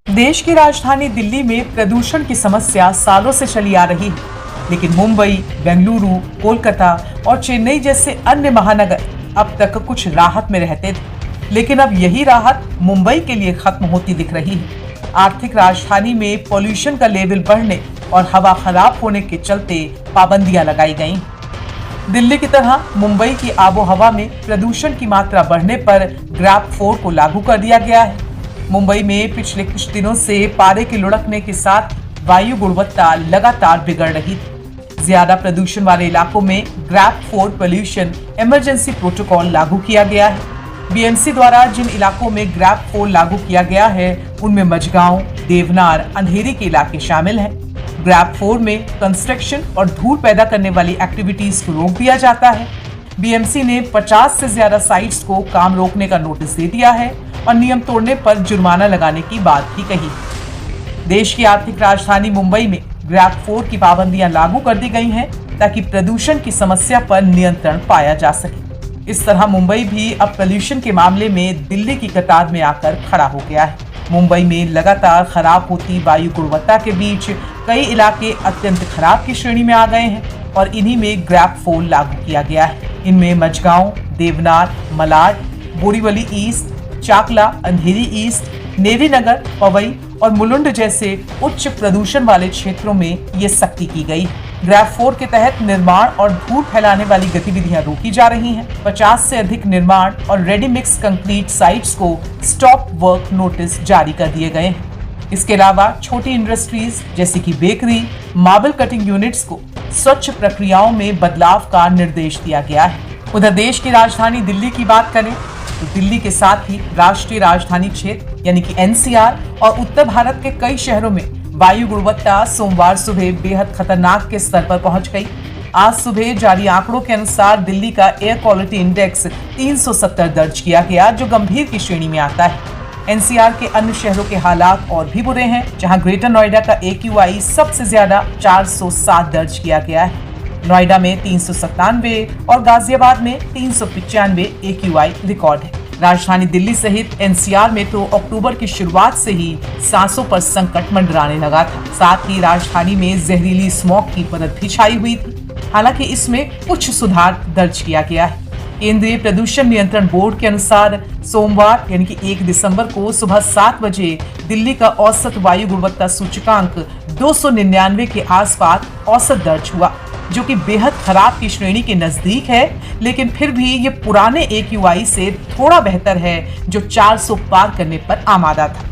देश की राजधानी दिल्ली में प्रदूषण की समस्या सालों से चली आ रही है, लेकिन मुंबई, बेंगलुरु, कोलकाता और चेन्नई जैसे अन्य महानगर अब तक कुछ राहत में रहते थे, लेकिन अब यही राहत मुंबई के लिए खत्म होती दिख रही है। आर्थिक राजधानी में पॉल्यूशन का लेवल बढ़ने और हवा खराब होने के चलते पाबंदियां लगाई गईं। दिल्ली की तरह मुंबई की आबोहवा में प्रदूषण की मात्रा बढ़ने पर ग्रैप 4 को लागू कर दिया गया है। मुंबई में पिछले कुछ दिनों से पारे के लुढ़कने के साथ वायु गुणवत्ता लगातार बिगड़ रही थी। ज्यादा प्रदूषण वाले इलाकों में ग्रैप 4 पोल्यूशन इमरजेंसी प्रोटोकॉल लागू किया गया है। बीएमसी द्वारा जिन इलाकों में ग्रैप 4 लागू किया गया है उनमें मझगांव, देवनार, अंधेरी के इलाके शामिल हैं। ग्रैप 4 में कंस्ट्रक्शन और धूल पैदा करने वाली एक्टिविटीज को रोक दिया जाता है। बीएमसी ने 50 से ज्यादा साइट्स को काम रोकने का नोटिस दे दिया है और नियम तोड़ने पर जुर्माना लगाने की बात भी कही। देश की आर्थिक राजधानी मुंबई में ग्रैप 4 की पाबंदियां लागू कर दी गई हैं ताकि प्रदूषण की समस्या पर नियंत्रण पाया जा सके। इस तरह मुंबई भी अब पोल्यूशन के मामले में दिल्ली की कतार में आकर खड़ा हो गया है। मुंबई में लगातार खराब होती वायु गुणवत्ता के बीच कई इलाके अत्यंत खराब की श्रेणी में आ गए हैं और इन्हीं में ग्रैप 4 लागू किया गया है। इनमें मझगांव, देवनार, मलाड, बोरीवली ईस्ट, चाकला, अंधेरी ईस्ट, नेवी नगर, पवई और मुलुंड जैसे उच्च प्रदूषण वाले क्षेत्रों में ये सख्ती की गई है। ग्रैप 4 के तहत निर्माण और धूल फैलाने वाली गतिविधियां रोकी जा रही हैं। 50 से अधिक निर्माण और रेडी मिक्स कंक्रीट साइट्स को स्टॉप वर्क नोटिस जारी कर दिए गए हैं। इसके अलावा छोटी इंडस्ट्रीज जैसे कि बेकरी, मार्बल कटिंग यूनिट्स को स्वच्छ प्रक्रियाओं में बदलाव का निर्देश दिया गया है। उधर देश की राजधानी दिल्ली की बात करें तो दिल्ली के साथ ही राष्ट्रीय राजधानी क्षेत्र यानी कि एनसीआर और उत्तर भारत के कई शहरों में वायु गुणवत्ता सोमवार सुबह बेहद खतरनाक के स्तर पर पहुंच गई। आज सुबह जारी आंकड़ों के अनुसार दिल्ली का एयर क्वालिटी इंडेक्स 370 दर्ज किया गया, जो गंभीर की श्रेणी में आता है। एनसीआर के अन्य शहरों के हालात और भी बुरे हैं, जहां ग्रेटर नोएडा का AQI सबसे ज्यादा 407 दर्ज किया गया है। नोएडा में 397 और गाजियाबाद में 395 AQI रिकॉर्ड है। राजधानी दिल्ली सहित एनसीआर में तो अक्टूबर की शुरुआत से ही सांसों पर संकट मंडराने लगा था। साथ ही राजधानी में जहरीली स्मॉग की परत भी छाई हुई थी। हालांकि इसमें कुछ सुधार दर्ज किया गया है। केंद्रीय प्रदूषण नियंत्रण बोर्ड के अनुसार सोमवार यानी कि 1 दिसंबर को सुबह 7 बजे दिल्ली का औसत वायु गुणवत्ता सूचकांक 299 के आसपास औसत दर्ज हुआ, जो कि बेहद खराब की श्रेणी के नजदीक है, लेकिन फिर भी ये पुराने AQI से थोड़ा बेहतर है जो 400 पार करने पर आमादा था।